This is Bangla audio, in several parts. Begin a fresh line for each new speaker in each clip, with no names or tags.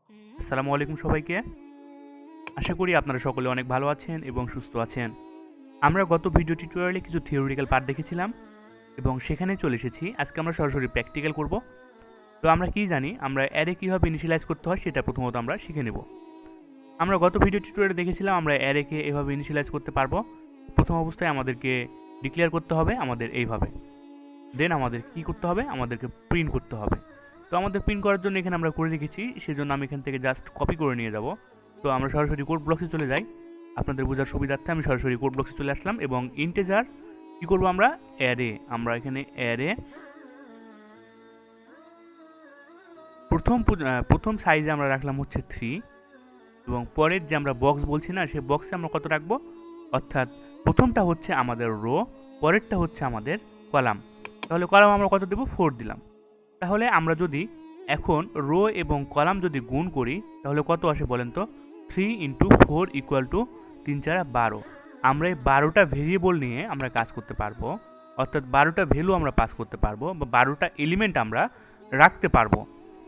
আসসালামু আলাইকুম সবাইকে। আশা করি আপনারা সকলে অনেক ভালো আছেন এবং সুস্থ আছেন। আমরা গত ভিডিও টিউটোরিয়ালে কিছু থিওরিটিক্যাল পার্ট দেখেছিলাম এবং সেখানে চলে এসেছি। আজকে আমরা সরাসরি প্র্যাকটিক্যাল করব। তো আমরা কি জানি, আমরা অ্যারে কীভাবে ইনিশিয়ালাইজ করতে হয় সেটা প্রথমত আমরা শিখে নেব। আমরা গত ভিডিও টিউটোরিয়ালে দেখেছিলাম আমরা অ্যারেকে এভাবে ইনিশিয়ালাইজ করতে পারবো। প্রথম অবস্থায় আমাদেরকে ডিক্লেয়ার করতে হবে আমাদের এইভাবে, দেন আমাদের কি করতে হবে, আমাদেরকে প্রিন্ট করতে হবে। তো আমাদের প্রিন্ট করার জন্য এখানে আমরা করে রেখেছি, সেজন্য আমি এখান থেকে জাস্ট কপি করে নিয়ে যাব। তো আমরা সরাসরি কোড ব্লকসে চলে যাই। আপনাদের বোঝার সুবিধার্থে আমি সরাসরি কোড ব্লকসে চলে আসলাম এবং ইন্টেজার কি করব, আমরা অ্যারে, আমরা এখানে অ্যারে প্রথম সাইজে আমরা রাখলাম হচ্ছে 3 এবং পরের যে আমরা বক্স বলছি না, সেই বক্সে আমরা কত রাখবো, অর্থাৎ প্রথমটা হচ্ছে আমাদের রো, পরেরটা হচ্ছে আমাদের কলাম। তাহলে কলাম আমরা কত দেবো, 4 দিলাম। তাহলে আমরা যদি এখন রো এবং কলাম যদি গুণ করি তাহলে কত আসে বলেন তো, 3 × 4 = 3 × 4 = 12। আমরা এই 12টা ভেরিয়েবল নিয়ে আমরা কাজ করতে পারবো, অর্থাৎ 12টা ভ্যালু আমরা পাস করতে পারবো বা 12টা এলিমেন্ট আমরা রাখতে পারবো।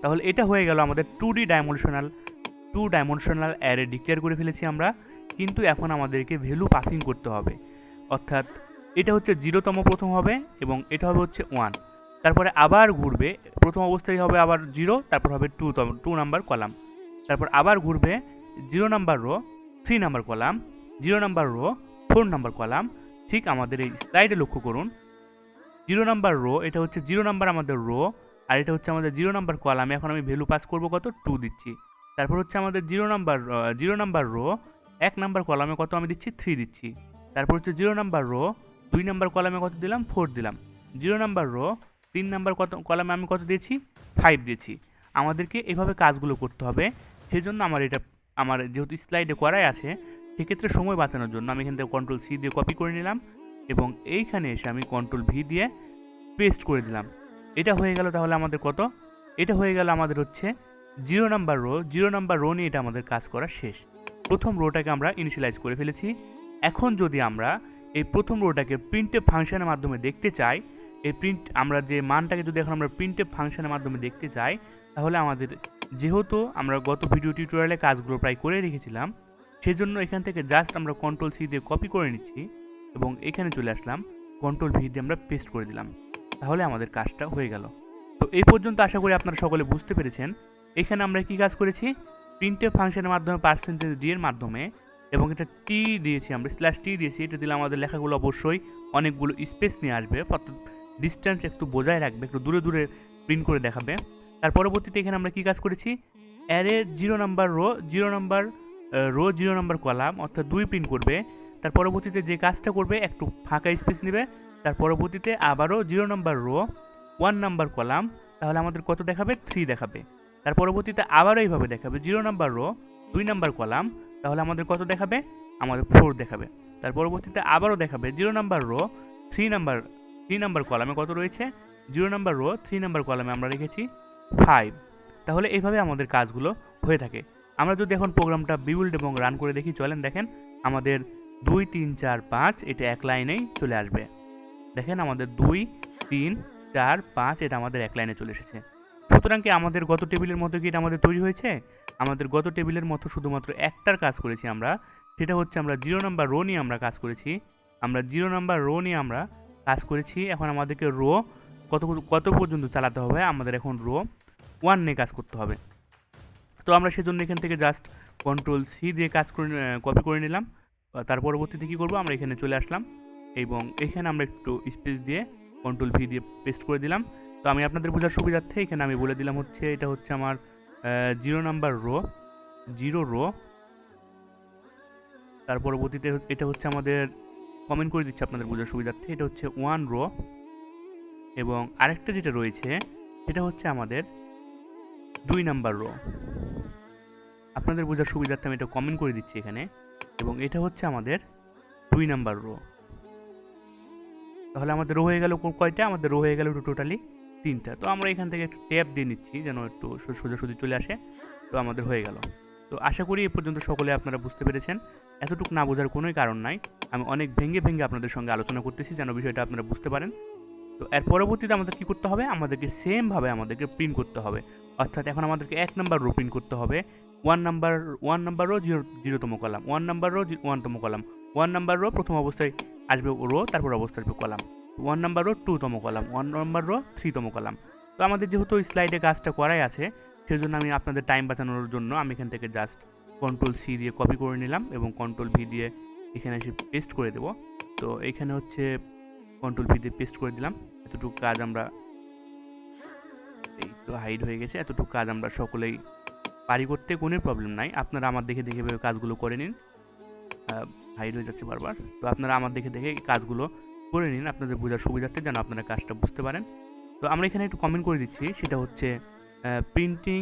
তাহলে এটা হয়ে গেল আমাদের 2D ডাইমেনশনাল অ্যারে ডিক্লেয়ার করে ফেলেছি আমরা। কিন্তু এখন আমাদেরকে ভ্যালু পাসিং করতে হবে, অর্থাৎ এটা হচ্ছে 0তম প্রথম হবে এবং এটা হবে হচ্ছে 1। তারপরে আবার ঘুরবে, প্রথম অবস্থায় হবে আবার 0, তারপর হবে 2 নাম্বার কলাম, তারপর আবার ঘুরবে 0 number rho, 3 number column, 0 number rho, 4 number column. ঠিক আমাদের এই স্লাইডে লক্ষ্য করুন, 0 নাম্বার রো, এটা হচ্ছে 0 নাম্বার আমাদের রো, আর এটা হচ্ছে আমাদের 0 নাম্বার কলামে। এখন আমি ভ্যালু পাস করবো কত, 2 দিচ্ছি। তারপর হচ্ছে আমাদের 0 নাম্বার রো, 1 নাম্বার কলামে কত আমি দিচ্ছি, 3 দিচ্ছি। তারপর হচ্ছে 0 নাম্বার রো, 2 নাম্বার কলামে কত দিলাম, 4 দিলাম। 0 নাম্বার রো, 3 নাম্বার কলামে আমি কত দিয়েছি, 5 দিয়েছি। আমাদেরকে এভাবে কাজগুলো করতে হবে। সেজন্য আমার যেহেতু স্লাইডে করাই আছে, সেক্ষেত্রে সময় বাঁচানোর জন্য আমি এখান থেকে Ctrl+C দিয়ে কপি করে নিলাম এবং এইখানে এসে আমি Ctrl+V দিয়ে পেস্ট করে দিলাম। এটা হয়ে গেল। তাহলে আমাদের কত, এটা হয়ে গেল আমাদের হচ্ছে 0 নাম্বার রো। 0 নাম্বার রো নিয়ে এটা আমাদের কাজ করা শেষ। প্রথম রোটাকে আমরা ইনিশিয়ালাইজ করে ফেলেছি। এখন যদি আমরা এই প্রথম রোটাকে প্রিন্টএফ ফাংশনের মাধ্যমে দেখতে চাই, এই আমরা যে মানটাকে যদি এখন আমরা প্রিন্টএফ ফাংশনের মাধ্যমে দেখতে চাই, তাহলে আমাদের, যেহেতু আমরা গত ভিডিও টিউটোরিয়ালে কাজগুলো প্রায় করে রেখেছিলাম, সেজন্য এখান থেকে জাস্ট আমরা Ctrl+C দিয়ে কপি করে নিচ্ছি এবং এখানে চলে আসলাম, Ctrl+V দিয়ে আমরা পেস্ট করে দিলাম। তাহলে আমাদের কাজটা হয়ে গেল। তো এই পর্যন্ত আশা করি আপনারা সকলে বুঝতে পেরেছেন। এখানে আমরা কি কাজ করেছি, প্রিন্টএফ ফাংশনের মাধ্যমে %d এর মাধ্যমে, এবং এটা টি দিয়েছি, আমরা /t দিয়েছি। এটা দিলে আমাদের লেখাগুলো অবশ্যই অনেকগুলো স্পেস নিয়ে আসবে, অর্থাৎ ডিস্টেন্স একটু বজায় রাখবে, একটু দূরে দূরে প্রিন্ট করে দেখাবে। তার পরবর্তীতে এখানে আমরা কি কাজ করেছি, array 0 number rho, 0 number column, অর্থাৎ 2 প্রিন্ট করবে। তার পরবর্তীতে যে কাজটা করবে, একটু ফাঁকা স্পেস নেবে। তার পরবর্তীতে আবারও 0 নাম্বার রো, 1 নাম্বার কলাম, তাহলে আমাদের কত দেখাবে, 3 দেখাবে। তার পরবর্তীতে আবারও এইভাবে দেখাবে 0 নাম্বার রো, 2 নাম্বার কলাম, তাহলে আমাদের কত দেখাবে, আমাদের 4 দেখাবে। তার পরবর্তীতে আবারও দেখাবে 0 নাম্বার রো, 3 নাম্বার কলামে কত রয়েছে, 0 নাম্বার রো, 3 নাম্বার কলামে আমরা রেখেছি 5। তাহলে এইভাবে আমাদের কাজগুলো হয়ে থাকে। আমরা যদি এখন প্রোগ্রামটা বিল্ড এবং রান করে দেখি, চলেন দেখেন, আমাদের 2 3 4 5 এটা এক লাইনেই চলে আসবে। দেখেন আমাদের 2 3 4 5 এটা আমাদের এক লাইনে চলে এসেছে। সুতরাং কি আমাদের গত টেবিলের মতো কি এটা আমাদের তৈরি হয়েছে? আমাদের গত টেবিলের মতো শুধুমাত্র একটার কাজ করেছি আমরা, সেটা হচ্ছে আমরা 0 নাম্বার রো নিয়ে আমরা কাজ করেছি। আমরা 0 নাম্বার রো নিয়ে আমরা কাজ করেছি। এখন আমাদেরকে রো কত পর্যন্ত চালাতে হবে, আমাদের এখন রো 1 নিয়ে কাজ করতে হবে। তো আমরা সেজন্য এখান থেকে জাস্ট Ctrl+C দিয়ে কাজ করে কপি করে নিলাম। তার পরবর্তীতে কী করবো, আমরা এখানে চলে আসলাম এবং এখানে আমরা একটু স্পেস দিয়ে Ctrl+V দিয়ে পেস্ট করে দিলাম। তো আমি আপনাদের বোঝার সুবিধার্থে এখানে আমি বলে দিলাম হচ্ছে, এটা হচ্ছে আমার 0 নাম্বার রো, 0 রো। তার পরবর্তীতে এটা হচ্ছে আমাদের, কমেন্ট করে দিচ্ছি আপনাদের বোঝার সুবিধার্থে, এটা হচ্ছে 1 রো এবং আরেকটা যেটা রয়েছে সেটা হচ্ছে আমাদের 2 নাম্বার রো। আপনাদের বোঝার সুবিধার্থে আমি এটা কমেন্ট করে দিচ্ছি এখানে, এবং এটা হচ্ছে আমাদের 2 নাম্বার রো। তাহলে আমাদের রো হয়ে গেল কয়টা, আমাদের রো হয়ে গেল টোটালি 3টা। তো আমরা এখান থেকে একটু ট্যাপ দিয়ে নিচ্ছি যেন একটু সোজাসুজি চলে আসে। তো আমাদের হয়ে গেল। তো আশা করি এ পর্যন্ত সকলে আপনারা বুঝতে পেরেছেন। এতটুকু না বোঝার কোনোই কারণ নাই, আমি অনেক ভেঙে আপনাদের সঙ্গে আলোচনা করতেছি যেন বিষয়টা আপনারা বুঝতে পারেন। তো এর পরবর্তীতে আমাদের কী করতে হবে, আমাদেরকে সেমভাবে আমাদেরকে প্রিন্ট করতে হবে, অর্থাৎ এখন আমাদেরকে 1 নাম্বার রো প্রিন্ট করতে হবে। 1 নাম্বার রো 0তম কলাম, 1 নাম্বার রো 1তম কলাম, 1 নাম্বার রো প্রথম অবস্থায় আসবে রো, তারপর অবস্থায় আসবে কলাম, 1 নাম্বার রো 2তম কলাম, 1 নাম্বার রো 3তম কলাম। তো আমাদের যেহেতু স্লাইডে কাজটা করাই আছে, সেজন্য আমি আপনাদের টাইম বাঁচানোর জন্য আমি এখান থেকে জাস্ট Ctrl+C দিয়ে কপি করে নিলাম এবং Ctrl+V দিয়ে এখানে এসে পেস্ট করে দেব। তো এখানে হচ্ছে Ctrl+V দিয়ে পেস্ট করে দিলাম। এতটুকু কাজ আমরা, এই তো হাইড হয়ে গেছে, এতটুকু কাজ আমরা সকলেই পারি করতে, কোনো প্রবলেম নাই। আপনারা আমার দেখে দেখে এভাবে কাজগুলো করে নিন। হাইড হয়ে যাচ্ছে বারবার, তো আপনারা আমার দেখে দেখে এই কাজগুলো করে নিন আপনাদের বোঝার সুবিধার্থে, যেন আপনারা কাজটা বুঝতে পারেন। তো আমরা এখানে একটু কমেন্ট করে দিচ্ছি, সেটা হচ্ছে প্রিন্টিং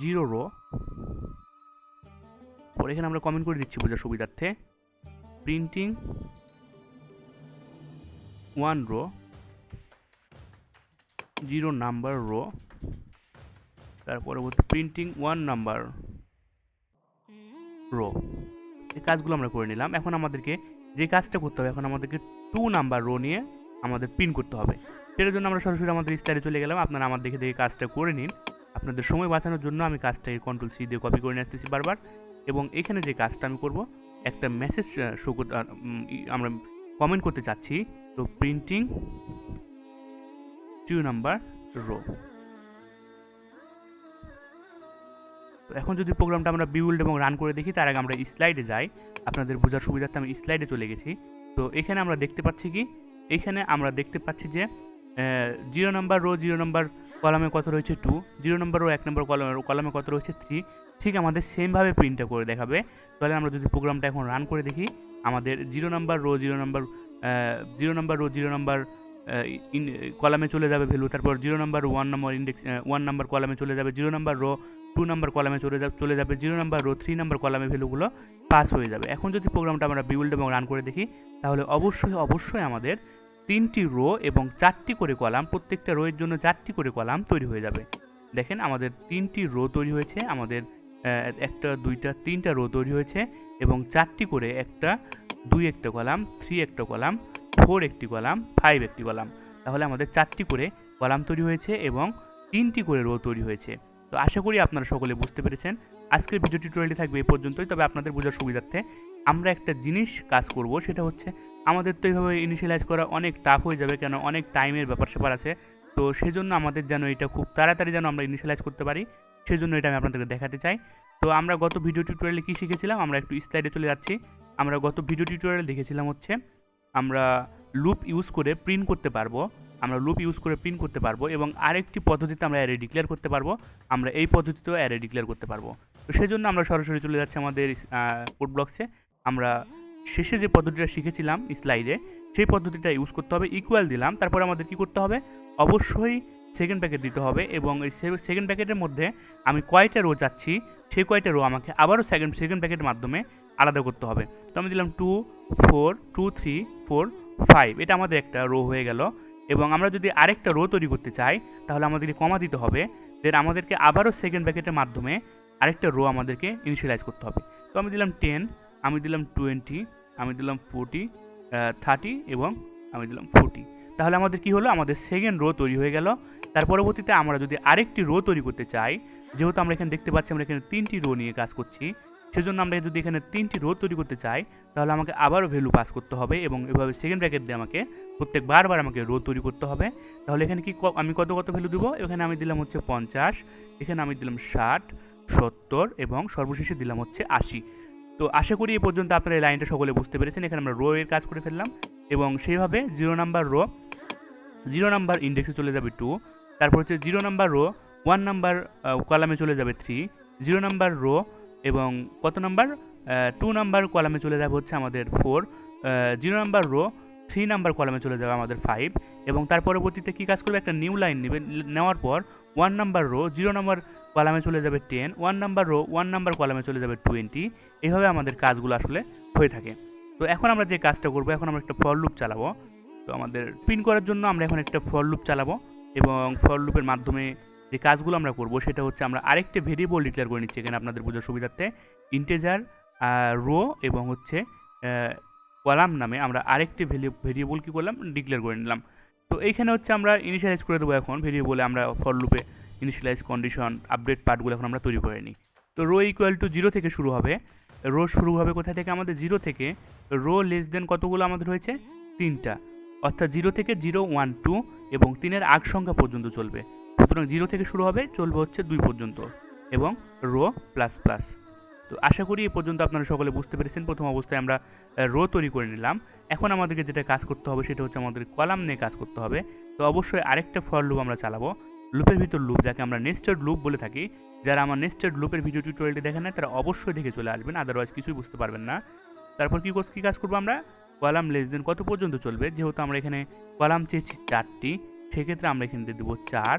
0 রো। পরে এখানে আমরা কমেন্ট করে দিচ্ছি বোঝার সুবিধার্থে, প্রিন্টিং 1 রো 0 নাম্বার রো, তারপরে প্রিন্টিং 1 নাম্বার রো। এই কাজগুলো আমরা করে নিলাম। এখন আমাদেরকে যে কাজটা করতে হবে, এখন আমাদেরকে 2 নাম্বার রো নিয়ে আমাদের প্রিন্ট করতে হবে। সেটার জন্য আমরা সরাসরি আমাদের স্টাইলে চলে গেলাম। আপনারা আমার দেখে দেখে কাজটা করে নিন। আপনাদের সময় বাঁচানোর জন্য আমি কাজটাকে Ctrl+C দিয়ে কপি করে নিয়ে আসতেছি বারবার। এবং এখানে যে কাজটা আমি করব, একটা মেসেজ শো করতে আমরা কমেন্ট করতে চাচ্ছি। তো প্রিন্টিং 2 নাম্বার রো। এখন যদি প্রোগ্রামটা আমরা বিল্ড এবং রান করে দেখি, তার আগে আমরা স্লাইডে যাই। আপনাদের বোঝার সুবিধার্থে আমি স্লাইডে চলে গেছি। তো এখানে আমরা দেখতে পাচ্ছি কি, এখানে আমরা দেখতে পাচ্ছি যে 0 নাম্বার রো 0 নাম্বার কলামে কত রয়েছে 2, 0 নাম্বার রো 1 নাম্বার কলামে কত রয়েছে 3। ঠিক আমাদের সেমভাবে প্রিন্টটা করে দেখাবে। তাহলে আমরা যদি প্রোগ্রামটা এখন রান করে দেখি, আমাদের 0 নাম্বার রো 0 নাম্বার কলামে চলে যাবে ভ্যালু, তারপর 0 নাম্বার 1 নাম্বার ইন্ডেক্স 1 নাম্বার কলামে চলে যাবে, 0 নাম্বার রো 2 নাম্বার কলামে চলে যাবে, 0 নাম্বার রো 3 নাম্বার কলামে ভ্যালুগুলো পাস হয়ে যাবে। এখন যদি প্রোগ্রামটা আমরা বিল্ড এবং রান করে দেখি, তাহলে অবশ্যই আমাদের 3টি রো এবং 4টি করে কলাম, প্রত্যেকটা রোয়ের জন্য 4টি করে কলাম তৈরি হয়ে যাবে। দেখেন আমাদের 3টি রো তৈরি হয়েছে, আমাদের 1টা 2টা 3টা রো তৈরি হয়েছে এবং 4টি করে 1টা 2 একটা কলাম, 3 একটা কলাম, 4 একটি কলাম, 5 একটি কলাম। তাহলে আমাদের 4টি করে কলাম তৈরি হয়েছে এবং 3টি করে রো তৈরি হয়েছে। তো আশা করি আপনারা সকলে বুঝতে পেরেছেন। আজকের ভিডিও টিউটোরিয়ালটি থাকবে এই পর্যন্তই। তবে আপনাদের বোঝার সুবিধার্থে আমরা একটা জিনিস কাজ করব, সেটা হচ্ছে আমাদের তো এইভাবে ইনিশিয়ালাইজ করা অনেক টাফ হয়ে যাবে, কেন অনেক টাইমের ব্যাপার আছে। তো সেজন্য আমাদের যেন এটা খুব তাড়াতাড়ি যেন আমরা ইনিশিয়ালাইজ করতে পারি, সেজন্য এটা আমি আপনাদেরকে দেখাতে চাই। তো আমরা গত ভিডিও টিউটোরিয়ালে কী শিখেছিলাম, আমরা একটু স্লাইডে চলে যাচ্ছি। আমরা গত ভিডিও টিউটোরিয়ালে দেখেছিলাম হচ্ছে আমরা লুপ ইউজ করে প্রিন্ট করতে পারবো, এবং আরেকটি পদ্ধতিতে আমরা অ্যারে ডিক্লেয়ার করতে পারবো। আমরা এই পদ্ধতিতেও অ্যারে ডিক্লেয়ার করতে পারবো। তো সেজন্য আমরা সরাসরি চলে যাচ্ছি আমাদের কোড ব্লকসে। আমরা শেষে যে পদ্ধতিটা শিখেছিলাম স্লাইডে, সেই পদ্ধতিটা ইউজ করতে হবে। ইকুয়াল দিলাম, তারপর আমাদের কি করতে হবে, অবশ্যই সেকেন্ড প্যাকেট দিতে হবে এবং এই সেকেন্ড প্যাকেটের মধ্যে আমি কয়টা রো চাচ্ছি, সেই কয়টা রো আমাকে আবারও সেকেন্ড প্যাকেটের মাধ্যমে আলাদা করতে হবে। তো আমি দিলাম 2 4 2 3 4 5, এটা আমাদের একটা রো হয়ে গেল। এবং আমরা যদি আরেকটা রো তৈরি করতে চাই, তাহলে আমাদেরকে কমা দিতে হবে। দেন আমাদেরকে আবারও সেকেন্ড প্যাকেটের মাধ্যমে আরেকটা রো আমাদেরকে ইনিশিয়ালাইজ করতে হবে। তো আমি দিলাম 10, আমি দিলাম 20, আমি দিলাম 40 30 এবং আমি দিলাম 40। তাহলে আমাদের কি হলো, আমাদের সেকেন্ড রো তৈরি হয়ে গেল। তার পরবর্তীতে আমরা যদি আরেকটি রো তৈরি করতে চাই, যেহেতু আমরা এখানে দেখতে পাচ্ছি আমরা এখানে 3টি রো নিয়ে কাজ করছি, সেজন্য আমরা যদি এখানে 3টি রো তৈরি করতে চাই, তাহলে আমাকে আবারও ভ্যালু পাস করতে হবে এবং এভাবে সেকেন্ড ব্র্যাকেট দিয়ে আমাকে বারবার আমাকে রো তৈরি করতে হবে। তাহলে এখানে কি আমি কত ভ্যালু দেবো, এখানে আমি দিলাম হচ্ছে 50, এখানে আমি দিলাম 60 70 এবং সর্বশেষে দিলাম হচ্ছে 80। তো আশা করি এই পর্যন্ত আপনারা এই লাইনটা সকলে বুঝতে পেরেছেন। এখানে আমরা রো এর কাজ করে ফেললাম এবং সেইভাবে 0 নাম্বার রো 0 নাম্বার ইন্ডেক্সে চলে যাবে 2, তারপর হচ্ছে 0 নাম্বার রো 1 নাম্বার কলামে চলে যাবে 3, 0 নাম্বার রো এবং কত নাম্বার 2 নাম্বার কলামে চলে যাবে হচ্ছে আমাদের 4, 0 নাম্বার রো 3 নাম্বার কলামে চলে যাবে আমাদের 5 এবং তার পরবর্তীতে কী কাজ করবে, একটা নিউ লাইন নেবে, নেওয়ার পর 1 নাম্বার রো 0 নাম্বার কলামে চলে যাবে 10, 1 নাম্বার রো 1 নাম্বার কলামে চলে যাবে 20। এইভাবে আমাদের কাজগুলো আসলে হয়ে থাকে। তো এখন আমরা যে কাজটা করবো, এখন আমরা একটা ফর লুপ চালাবো। তো আমাদের প্রিন্ট করার জন্য আমরা এখন একটা ফর লুপ চালাবো এবং ফর লুপের মাধ্যমে যে কাজগুলো আমরা করব সেটা হচ্ছে আমরা আরেকটা ভেরিয়েবল ডিক্লেয়ার করে নিচ্ছি এখানে আপনাদের বোঝার সুবিধার্থে, ইন্টিজার রো এবং হচ্ছে কলাম নামে আমরা আরেকটি ভেরিয়েবল কী করলাম, ডিক্লেয়ার করে নিলাম। তো এইখানে হচ্ছে আমরা ইনিশিয়ালাইজ করে দেবো এখন ভেরিয়েবলে আমরা ফর লুপে ইনিশিয়ালাইজ কন্ডিশন আপডেট পার্টগুলো এখন আমরা তৈরি করে নিই। তো রো ইকুয়াল টু 0 থেকে শুরু হবে, রো শুরু হবে কোথায় থেকে, আমাদের 0 থেকে। রো লেস দেন কতগুলো আমাদের হয়েছে, 3টা, অর্থাৎ 0 থেকে 0, 1, 2 এবং 3-এর আগ সংখ্যা পর্যন্ত চলবে। সুতরাং 0 থেকে শুরু হবে, চলবে হচ্ছে 2 পর্যন্ত এবং রো প্লাস প্লাস। তো আশা করি এ পর্যন্ত আপনারা সকলে বুঝতে পেরেছেন। প্রথম অবস্থায় আমরা রো তৈরি করে নিলাম। এখন আমাদেরকে যেটা কাজ করতে হবে সেটা হচ্ছে আমাদের কলাম নিয়ে কাজ করতে হবে। তো অবশ্যই আরেকটা ফর লুপ আমরা চালাবো, লুপের ভিতর লুপ, যাকে আমরা নেস্টেড লুপ বলে থাকি। যারা আমার নেস্টেড লুপের ভিডিও টিউটোরিয়ালটি দেখেন না তারা অবশ্যই দেখে চলে আসবেন, আদারওয়াইজ কিছুই বুঝতে পারবেন না। তারপর কী কাজ করবো আমরা, কলাম লেস দেন কত পর্যন্ত চলবে, যেহেতু আমরা এখানে কলাম চেয়েছি 4টি, সেক্ষেত্রে আমরা এখানে দিয়ে দেবো 4,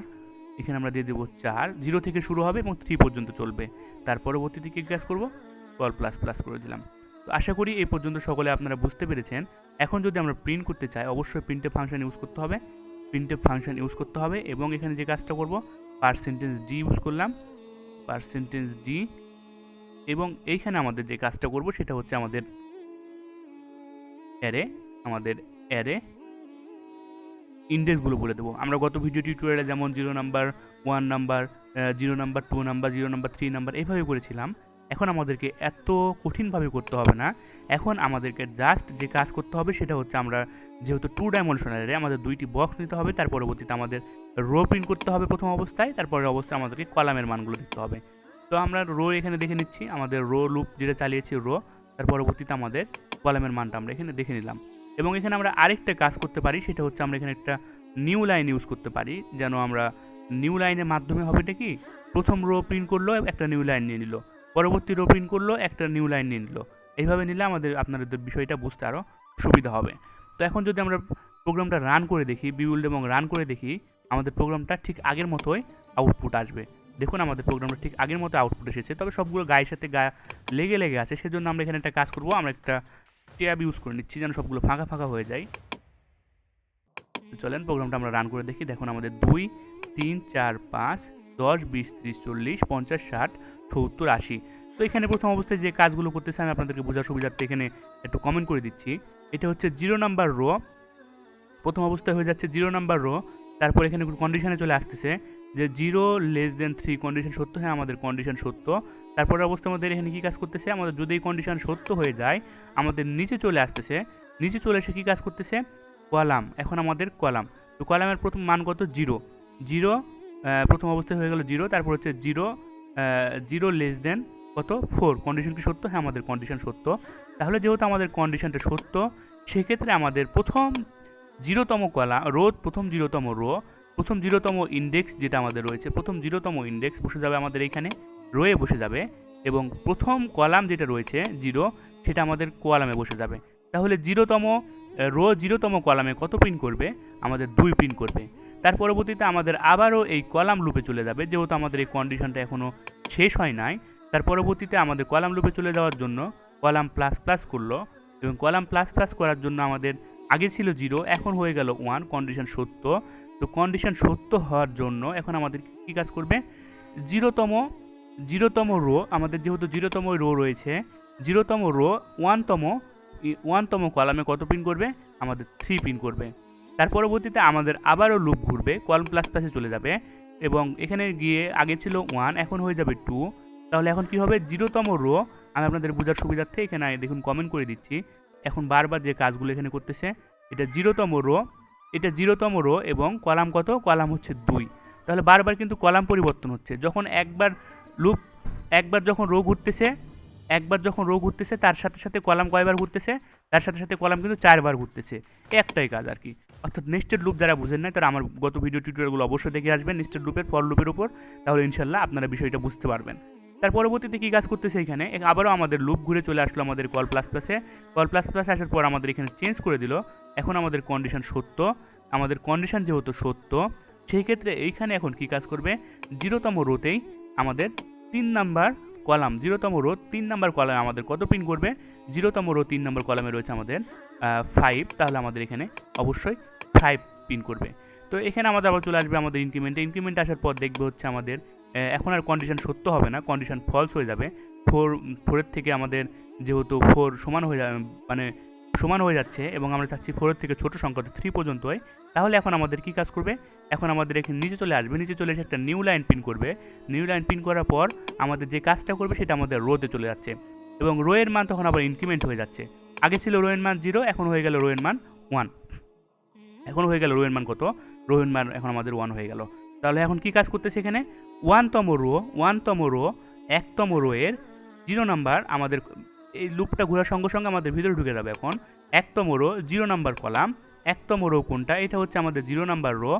এখানে আমরা দিয়ে দেবো 4, 0 থেকে শুরু হবে এবং 3 পর্যন্ত চলবে। তার পরবর্তীতে কী কাজ করবো, কল প্লাস প্লাস করে দিলাম। তো আশা করি এই পর্যন্ত সকলে আপনারা বুঝতে পেরেছেন। এখন যদি আমরা প্রিন্ট করতে চাই, অবশ্যই প্রিন্টএফ ফাংশন ইউজ করতে হবে, প্রিন্টএফ ফাংশন ইউজ করতে হবে এবং এখানে যে কাজটা করব, %d ইউজ করলাম, %d, এবং এইখানে আমাদের যে কাজটা করব সেটা হচ্ছে আমাদের অ্যারে ইন্ডেক্সগুলো বলে দেবো। আমরা গত ভিডিও টিউটোরিয়ালে যেমন 0 number, 1 number, 0 number, 2 number, 0 number, 3 number এইভাবে করেছিলাম। এখন আমাদেরকে এত কঠিনভাবে করতে হবে না। এখন আমাদেরকে জাস্ট যে কাজ করতে হবে সেটা হচ্ছে, আমরা যেহেতু 2 ডাইমেনশনালে আমাদের 2টি বক্স নিতে হবে, তার পরবর্তীতে আমাদের রো প্রিন্ট করতে হবে প্রথম অবস্থায়, তারপরের অবস্থায় আমাদেরকে কলামের মানগুলো দিতে হবে। তো আমরা রো এখানে দেখে নিচ্ছি, আমাদের রো লুপ যেটা চালিয়েছি রো, তার পরবর্তীতে আমাদের কলামের মানটা আমরা এখানে দেখে নিলাম। এবং এখানে আমরা আরেকটা কাজ করতে পারি, সেটা হচ্ছে আমরা এখানে একটা নিউ লাইন ইউজ করতে পারি, যেন আমরা নিউ লাইনের মাধ্যমে হবে এটা কি, প্রথম রো প্রিন্ট করলো একটা নিউ লাইন নিয়ে নিল, পরবর্তী রো প্রিন্ট করলো একটা নিউ লাইন নিয়ে নিল। এইভাবে নিলে আপনাদের বিষয়টা বুঝতে আরও সুবিধা হবে। তো এখন যদি আমরা প্রোগ্রামটা রান করে দেখি, বিল্ড এবং রান করে দেখি, আমাদের প্রোগ্রামটা ঠিক আগের মতোই আউটপুট আসবে। দেখুন আমাদের প্রোগ্রামটা ঠিক আগের মতো আউটপুট এসেছে, তবে সবগুলো গায়ের সাথে লেগে আছে। সেজন্য আমরা এখানে একটা কাজ করবো, আমরা একটা ট্যাব ইউজ করে নিচ্ছি যেন সবগুলো ফাঁকা ফাঁকা হয়ে যায়। চলেন প্রোগ্রামটা আমরা রান করে দেখি। দেখুন আমাদের 2, 3, 4, 5, 10, 20, 30, 40, 50, 60, 70, 80। তো এখানে প্রথম অবস্থায় যে কাজগুলো করতেছে আমি আপনাদেরকে বোঝার সুবিধার্থে এখানে একটু কমেন্ট করে দিচ্ছি। এটা হচ্ছে 0 নাম্বার রো, প্রথম অবস্থায় হয়ে যাচ্ছে 0 নাম্বার রো। তারপর এখানে কন্ডিশনে চলে আসতেছে যে 0 লেস দেন 3 কন্ডিশন সত্য, হ্যাঁ আমাদের কন্ডিশন সত্য। তারপরের অবস্থার মধ্যে এখানে কী কাজ করতেছে, আমাদের যদি এই কন্ডিশন সত্য হয়ে যায় আমাদের নিচে চলে আসতেছে, নিচে চলে এসে কী কাজ করতেছে, কলাম। এখন আমাদের কলাম, তো কলামের প্রথম মান কত, 0, প্রথম অবস্থায় হয়ে গেল 0। তারপর হচ্ছে 0 লেস দেন কত, 4, কন্ডিশন কি সত্য, হ্যাঁ আমাদের কন্ডিশন সত্য। তাহলে যেহেতু আমাদের কন্ডিশনটা সত্য, সেক্ষেত্রে আমাদের প্রথম 0তম রো, প্রথম 0তম রো, প্রথম 0তম ইন্ডেক্স যেটা আমাদের রয়েছে, প্রথম 0তম ইন্ডেক্স বসে যাবে আমাদের এইখানে রোয়ে বসে যাবে, এবং প্রথম কলাম যেটা রয়েছে 0 সেটা আমাদের কলামে বসে যাবে। তাহলে 0তম রো 0তম কলামে কত প্রিন্ট করবে, আমাদের 2 প্রিন্ট করবে। তার পরবর্তীতে আমাদের আবারও এই কলাম লুপে চলে যাবে, যেহেতু আমাদের এই কন্ডিশনটা এখনও শেষ হয় নাই। তার পরবর্তীতে আমাদের কলাম লুপে চলে যাওয়ার জন্য কলাম প্লাস প্লাস করলো, এবং কলাম প্লাস প্লাস করার জন্য আমাদের আগে ছিল 0, এখন হয়ে গেল 1, কন্ডিশন সত্য। তো কন্ডিশন সত্য হওয়ার জন্য এখন আমাদের কী কাজ করবে, 0তম রো, আমাদের যেহেতু 0তম রো রয়েছে, 0তম রো 1তম কলামে কত প্রিন্ট করবে, আমাদের 3 প্রিন্ট করবে। তার পরবর্তীতে আমাদের আবারও লুপ ঘুরবে, কলাম প্লাস প্লাসে চলে যাবে, এবং এখানে গিয়ে আগে ছিল 1, এখন হয়ে যাবে 2। তাহলে এখন কি হবে, 0তম রো, আমি আপনাদের বোঝার সুবিধার্থে এখানে দেখুন কমেন্ট করে দিচ্ছি। এখন বারবার যে কাজগুলো এখানে করতেছে, এটা 0তম রো, এটা 0তম রো এবং কলাম কত, কলাম হচ্ছে 2। তাহলে বারবার কিন্তু কলাম পরিবর্তন হচ্ছে। যখন একবার যখন রো ঘুরতেছে তার সাথে সাথে কলাম কয়বার ঘুরতেছে, তার সাথে সাথে কলাম কিন্তু 4বার ঘুরতেছে। একটাই কাজ আর কি। অর্থাৎ নেস্টেড লুপ যারা বুঝেন না তারা আমার গত ভিডিও টিউটোরিয়ালগুলো অবশ্যই দেখে আসবেন নেস্টেড লুপের, ফর লুপের উপর, তাহলে ইনশাল্লাহ আপনারা বিষয়টা বুঝতে পারবেন। তার পরবর্তীতে কী কাজ করতেছে, এখানে আবারও আমাদের লুপ ঘুরে চলে আসলো আমাদের কল প্লাস প্লাসে। কল প্লাস প্লাসে আসার পর আমাদের এখানে চেঞ্জ করে দিল, এখন আমাদের কন্ডিশন সত্য। আমাদের কন্ডিশন যেহেতু সত্য, সেই ক্ষেত্রে এইখানে এখন কী কাজ করবে, 0তম রোতেই আমাদের 3 নাম্বার কলাম, 0তম রো 3 নাম্বার কলামে আমাদের কত প্রিন্ট করবে, 0তম রো 3 নাম্বার কলামে রয়েছে আমাদের 5, তাহলে আমাদের এখানে অবশ্যই 5 প্রিন্ট করবে। তো এখানে আমাদের আবার চলে আসবে আমাদের ইনক্রিমেন্টে আসার পর দেখবে হচ্ছে আমাদের এখন আর কন্ডিশন সত্য হবে না, কন্ডিশন ফলস হয়ে যাবে। 4 থেকে আমাদের যেহেতু 4 সমান হয়ে যাবে, মানে সমান হয়ে যাচ্ছে এবং আমরা চাচ্ছি 4 থেকে ছোট সংখ্যা 3 পর্যন্ত হয়, তাহলে এখন আমাদের কি কাজ করবে? এখন আমাদের এখানে নিচে চলে আসবে, নিচে চলে এসে একটা নিউ লাইন প্রিন্ট করবে। নিউ লাইন প্রিন্ট করার পর আমাদের যে কাজটা করবে সেটা আমাদের রোতে চলে যাচ্ছে এবং রো এর মান তখন আবার ইনক্রিমেন্ট হয়ে যাচ্ছে। আগে ছিল রো এর মান 0, এখন হয়ে গেল রো এর মান 1। এখন হয়ে গেল রো এর মান কত? রো এর মান এখন আমাদের 1 হয়ে গেল। তাহলে এখন কি কাজ করতেছে এখানে? 1তম রো 1তম রো এর 0 নাম্বার আমাদের এই লুপটা ঘোরার সঙ্গে সঙ্গে আমাদের ভিতরে ঢুকে যাবে। এখন 1তম রো 0 নাম্বার কলাম, 1তম রো কোনটা? এটা হচ্ছে আমাদের 0 নাম্বার রো,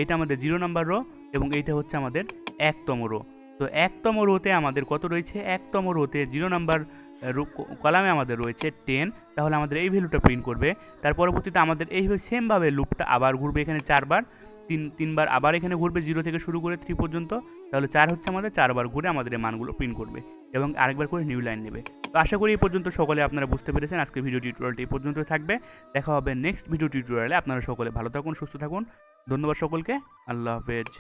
এটা আমাদের 0 নাম্বার রো এবং এইটা হচ্ছে আমাদের 1তম রো। তো 1তম রোতে আমাদের কত রয়েছে? 1তম রোতে 0 নাম্বার কলামে আমাদের রয়েছে 10। তাহলে আমাদের এই ভ্যালুটা প্রিন্ট করবে। তার পরবর্তীতে আমাদের এইভাবে সেমভাবে লুপটা আবার ঘুরবে এখানে 4 বার, তিনবার আবার এখানে ঘুরবে 0 থেকে শুরু করে 3 পর্যন্ত। তাহলে 4 হচ্ছে আমাদের 4 বার ঘুরে আমাদের এই মানগুলো প্রিন্ট করবে এবং আরেকবার করে নিউ লাইন নেবে। তো আশা করি এই পর্যন্ত সকলে আপনারা বুঝতে পেরেছেন। আজকে ভিডিও টিউটোরিয়ালটি এই পর্যন্ত থাকবে। দেখা হবে নেক্সট ভিডিও টিউটোরিয়ালে। আপনারা সকলে ভালো থাকুন, সুস্থ থাকুন। ধন্যবাদ সকলকে। আল্লাহ হাফেজ।